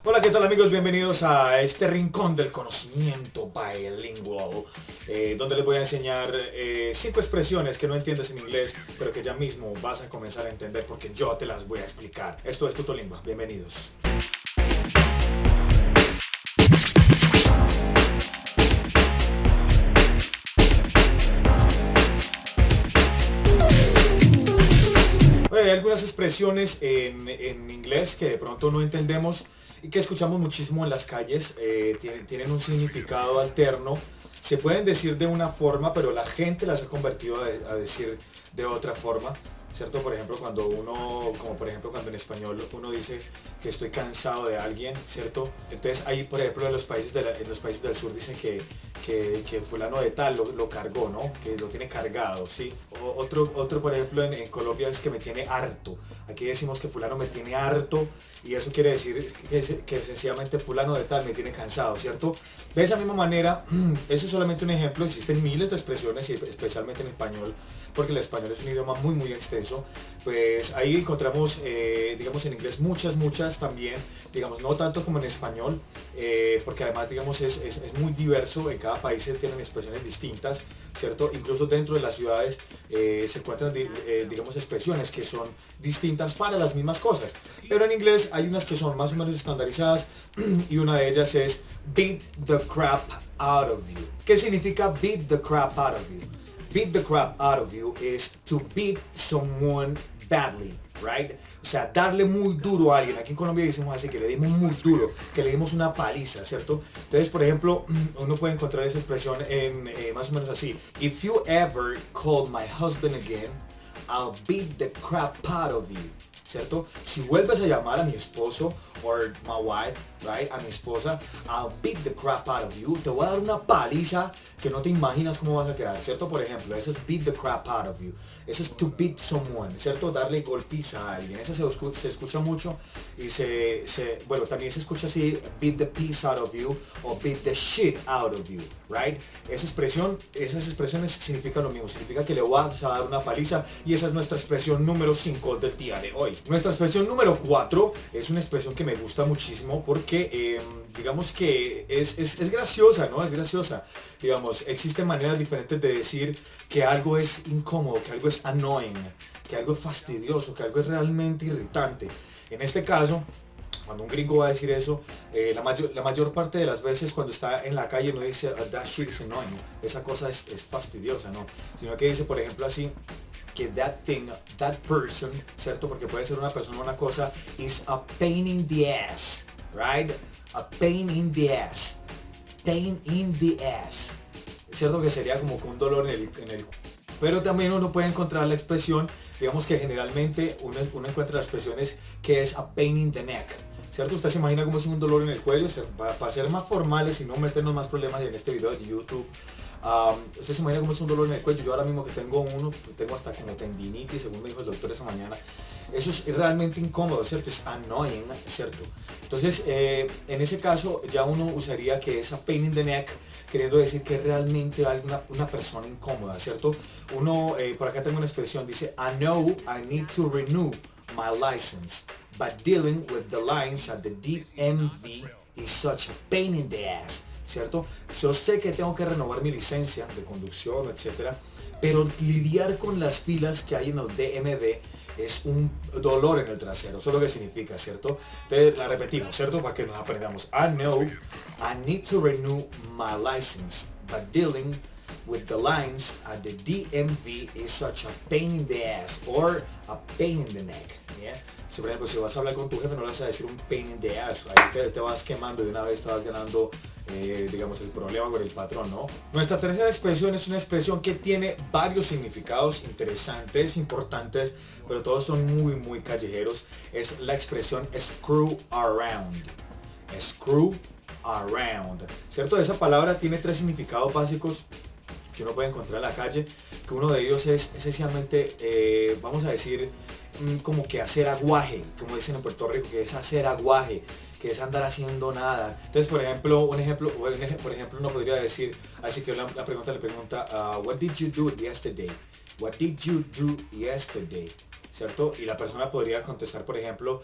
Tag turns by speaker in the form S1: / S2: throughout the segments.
S1: Hola, ¿qué tal amigos? Bienvenidos a este rincón del conocimiento bilingual, donde les voy a enseñar 5 expresiones que no entiendes en inglés, pero que ya mismo vas a comenzar a entender porque yo te las voy a explicar. Esto es Tutolingua, bienvenidos. Hay algunas expresiones en inglés que de pronto no entendemos y que escuchamos muchísimo en las calles, tienen un significado alterno, se pueden decir de una forma, pero la gente las ha convertido a decir de otra forma, ¿cierto? Por ejemplo, cuando uno, como por ejemplo cuando en español uno dice que estoy cansado de alguien, ¿cierto? Entonces ahí, por ejemplo, en los países, en los países del sur dicen que fulano de tal lo cargó, ¿no? Que lo tiene cargado, ¿sí? Otro por ejemplo, en Colombia es que me tiene harto. Aquí decimos que fulano me tiene harto y eso quiere decir que sencillamente fulano de tal me tiene cansado, ¿cierto? De esa misma manera, eso es solamente un ejemplo, existen miles de expresiones, especialmente en español, porque el español es un idioma muy extenso. Pues ahí encontramos, digamos, en inglés muchas también, digamos, no tanto como en español, porque además, digamos, es muy diverso, en cada país se tienen expresiones distintas, ¿cierto? Incluso dentro de las ciudades se encuentran, digamos, expresiones que son distintas para las mismas cosas, pero en inglés hay unas que son más o menos estandarizadas y una de ellas es beat the crap out of you. ¿Qué significa beat the crap out of you? Beat the crap out of you is to beat someone badly, right? O sea, darle muy duro a alguien. Aquí en Colombia decimos así, que le dimos muy duro, que le dimos una paliza, ¿cierto? Entonces, por ejemplo, uno puede encontrar esa expresión en más o menos así. If you ever call my husband again, I'll beat the crap out of you, ¿cierto? Si vuelves a llamar a mi esposo, or my wife, right, a mi esposa, I'll beat the crap out of you, te voy a dar una paliza que no te imaginas cómo vas a quedar, ¿cierto? Por ejemplo, ese es beat the crap out of you, ese es to beat someone, ¿cierto? Darle golpiza a alguien, ese se escucha mucho y bueno, también se escucha así, beat the piece out of you, o beat the shit out of you, right? Esas expresiones significan lo mismo, significa que le vas a dar una paliza, y esa es nuestra expresión número 5 del día de hoy. Nuestra expresión número 4 es una expresión que me gusta muchísimo porque digamos que es graciosa, ¿no? Es graciosa. Digamos, existen maneras diferentes de decir que algo es incómodo, que algo es annoying, que algo es fastidioso, que algo es realmente irritante. En este caso, cuando un gringo va a decir eso, la mayor parte de las veces cuando está en la calle no dice that shit is annoying, esa cosa es fastidiosa, ¿no? Sino que dice, por ejemplo, así, que that thing, that person, ¿cierto? Porque puede ser una persona o una cosa, is a pain in the ass, right? A pain in the ass. Pain in the ass. ¿Cierto? Que sería como que un dolor en el. Pero también uno puede encontrar la expresión, digamos que generalmente uno encuentra las expresiones que es a pain in the neck, ¿cierto? Usted se imagina cómo es un dolor en el cuello, para ser más formales y no meternos más problemas en este video de YouTube. Usted se imagina cómo es un dolor en el cuello. Yo ahora mismo que tengo tengo hasta como tendinitis, según me dijo el doctor esa mañana. Eso es realmente incómodo, ¿cierto? Es annoying, ¿cierto? Entonces, en ese caso ya uno usaría que es a pain in the neck, queriendo decir que realmente hay una persona incómoda, ¿cierto? Uno, por acá tengo una expresión, dice, I know I need to renew my license, but dealing with the lines at the DMV is such a pain in the ass, ¿cierto? Yo sé que tengo que renovar mi licencia de conducción, etcétera, pero lidiar con las filas que hay en el DMV es un dolor en el trasero. Eso es lo que significa, ¿cierto? Entonces la repetimos, ¿cierto? Para que nos aprendamos. I know I need to renew my license, but dealing with the lines at the DMV is such a pain in the ass, or a pain in the neck, ¿yeah? Si por ejemplo, si vas a hablar con tu jefe, no le vas a decir un pain in the ass, ahí te vas quemando y una vez te vas ganando, digamos, el problema con el patrón, ¿no? Nuestra tercera expresión es una expresión que tiene varios significados interesantes, importantes, pero todos son muy callejeros. Es la expresión screw around. Screw around, ¿cierto? Esa palabra tiene 3 significados básicos que uno puede encontrar en la calle, que uno de ellos es esencialmente, vamos a decir, como que hacer aguaje, como dicen en Puerto Rico, que es hacer aguaje, que es andar haciendo nada. Entonces, por ejemplo, uno podría decir, así que la pregunta le pregunta, what did you do yesterday? What did you do yesterday? ¿cierto? Y la persona podría contestar, por ejemplo,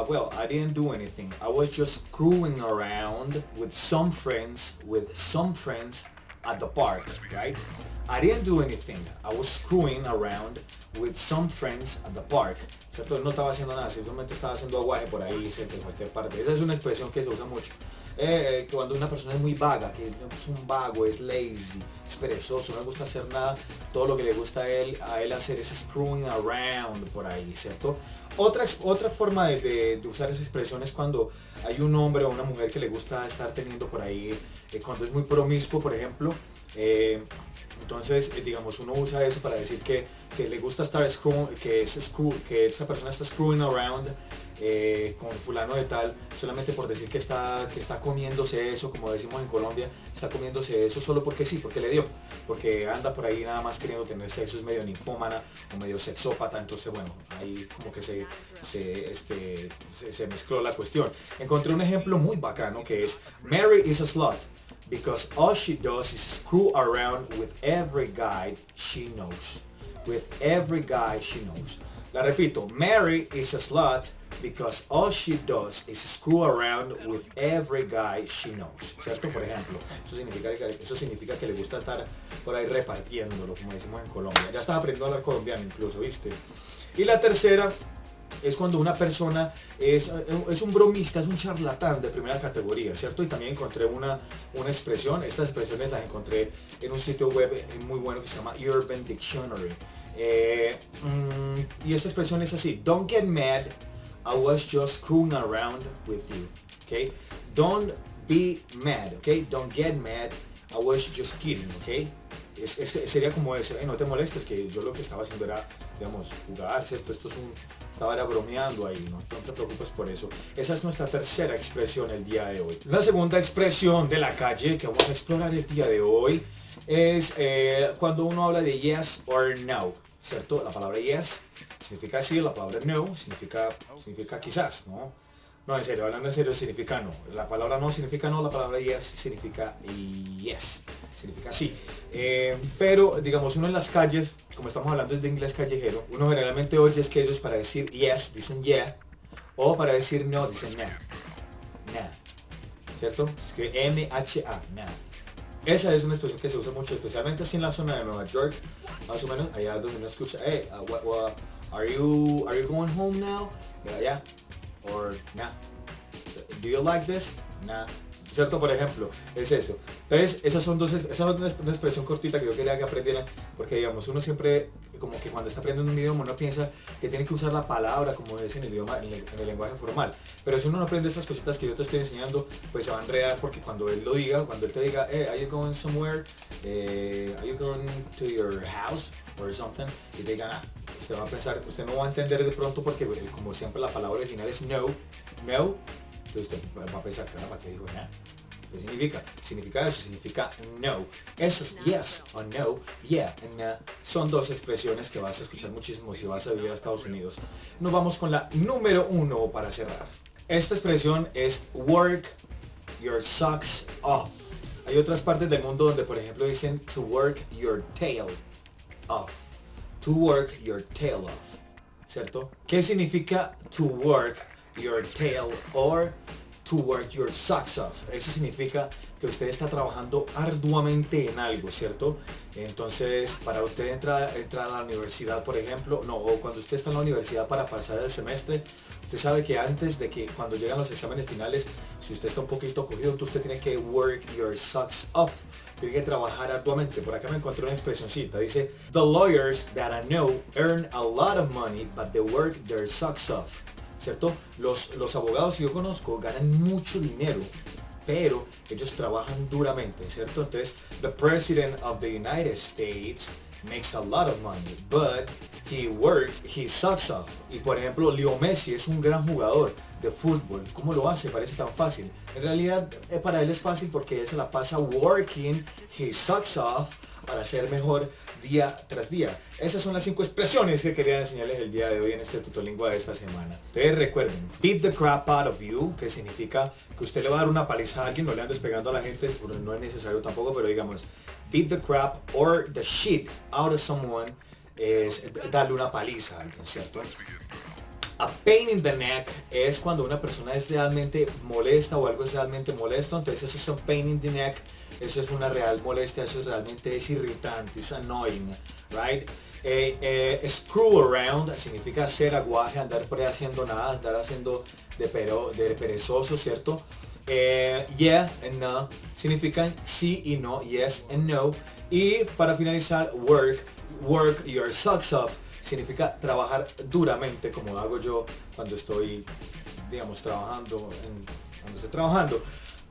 S1: well, I didn't do anything. I was just screwing around with some friends at the park, right? I didn't do anything. I was screwing around with some friends at the park. ¿Cierto? Él no estaba haciendo nada, simplemente estaba haciendo aguaje por ahí, cerca de cualquier parte. Esa es una expresión que se usa mucho. Cuando una persona es muy vaga, que es un vago, es lazy, es perezoso, no le gusta hacer nada, todo lo que le gusta a él hacer es screwing around por ahí, ¿cierto? Otra forma de usar esa expresión es cuando hay un hombre o una mujer que le gusta estar teniendo por ahí, cuando es muy promiscuo, por ejemplo. Entonces, digamos, uno usa eso para decir que le gusta estar que esa persona está screwing around con fulano de tal, solamente por decir que está comiéndose eso, como decimos en Colombia, está comiéndose eso solo porque sí, porque le dio, porque anda por ahí nada más queriendo tener sexo, es medio ninfómana o medio sexópata, entonces bueno, ahí como que se mezcló la cuestión. Encontré un ejemplo muy bacano que es Mary is a slut because all she does is screw around with every guy she knows. With every guy she knows. La repito, Mary is a slut because all she does is screw around with every guy she knows. ¿Cierto? Por ejemplo, eso significa que le gusta estar por ahí repartiéndolo, como decimos en Colombia. Ya estás aprendiendo a hablar colombiano incluso, ¿viste? Y la tercera es cuando una persona es un bromista, es un charlatán de primera categoría, ¿cierto? Y también encontré una expresión, estas expresiones las encontré en un sitio web muy bueno que se llama Urban Dictionary. Y esta expresión es así: don't get mad, I was just screwing around with you, okay? Don't be mad, okay? Don't get mad, I was just kidding, okay? Sería como eso, no te molestes, que yo lo que estaba haciendo era, digamos, jugar, ¿cierto? Era bromeando ahí, no te preocupes por eso. Esa es nuestra tercera expresión el día de hoy. La segunda expresión de la calle que vamos a explorar el día de hoy es cuando uno habla de yes or no, ¿cierto? La palabra yes significa sí, la palabra no significa quizás, ¿no? No, en serio, hablando en serio, significa no. La palabra no significa no, la palabra yes significa yes, significa sí. Pero, digamos, uno en las calles, como estamos hablando de inglés callejero, uno generalmente oye es que ellos para decir yes dicen yeah, o para decir no dicen nah, nah, ¿cierto? Se escribe N-H-A, nah. Esa es una expresión que se usa mucho, especialmente así en la zona de Nueva York, más o menos, allá donde uno escucha, hey, are you going home now? Yeah. Or nah. Do you like this? Nah. ¿Cierto? Por ejemplo, es eso. Entonces, esa es una expresión cortita que yo quería que aprendieran, porque digamos, uno siempre, como que cuando está aprendiendo un idioma, uno piensa que tiene que usar la palabra como es en el idioma, en el lenguaje formal. Pero si uno no aprende estas cositas que yo te estoy enseñando, pues se va a enredar, porque cuando él te diga, hey, are you going somewhere? Are you going to your house? Or something, y te digan, usted va a pensar, usted no va a entender de pronto porque como siempre la palabra original es no, entonces usted va a pensar, caramba, ¿qué dijo? ¿Qué significa? Significa no. Esas yes o no, yeah and no, son dos expresiones que vas a escuchar muchísimo si vas a vivir a Estados Unidos. Nos vamos con la número 1 para cerrar. Esta expresión es work your socks off. Hay otras partes del mundo donde por ejemplo dicen to work your tail off. To work your tail off, ¿cierto? ¿Qué significa to work your tail or to work your socks off? Eso significa que usted está trabajando arduamente en algo, ¿cierto? Entonces, para usted entrar a la universidad, por ejemplo, o cuando usted está en la universidad para pasar el semestre, usted sabe que antes de que cuando llegan los exámenes finales, si usted está un poquito cogido, entonces usted tiene que work your socks off. Tiene que trabajar arduamente. Por acá me encontré una expresioncita. Dice, the lawyers that I know earn a lot of money, but they work their socks off. ¿Cierto? Los abogados que yo conozco ganan mucho dinero, pero ellos trabajan duramente, ¿cierto? Entonces, the president of the United States makes a lot of money, but he works his socks off. Y por ejemplo, Leo Messi es un gran jugador de fútbol. ¿Cómo lo hace? Parece tan fácil. En realidad, para él es fácil porque él se la pasa working his socks off para ser mejor día tras día. Esas son las 5 expresiones que quería enseñarles el día de hoy en este tutorlingua de esta semana. Ustedes recuerden, beat the crap out of you, que significa que usted le va a dar una paliza a alguien, no le andes pegando a la gente, no es necesario tampoco, pero digamos, beat the crap or the shit out of someone es darle una paliza a alguien, ¿cierto? A pain in the neck es cuando una persona es realmente molesta o algo es realmente molesto, entonces eso es un pain in the neck, eso es una real molestia, eso es realmente es irritante, es annoying, right? Screw around significa hacer aguaje, andar por ahí haciendo nada, andar haciendo de perezoso, ¿cierto? Yeah and no significan sí y no, yes and no. Y para finalizar, work your socks off significa trabajar duramente, como hago yo cuando estoy, digamos, cuando estoy trabajando.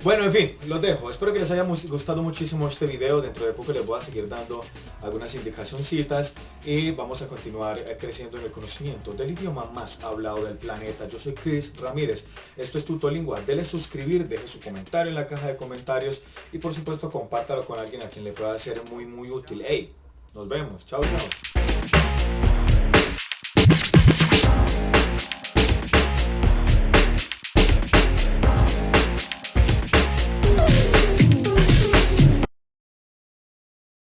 S1: Bueno, en fin, los dejo. Espero que les haya gustado muchísimo este video. Dentro de poco les voy a seguir dando algunas indicacioncitas y vamos a continuar creciendo en el conocimiento del idioma más hablado del planeta. Yo soy Chris Ramírez. Esto es Tutolingua. Dele suscribir, deje su comentario en la caja de comentarios y por supuesto compártalo con alguien a quien le pueda ser muy útil. Hey, nos vemos. Chao, chao.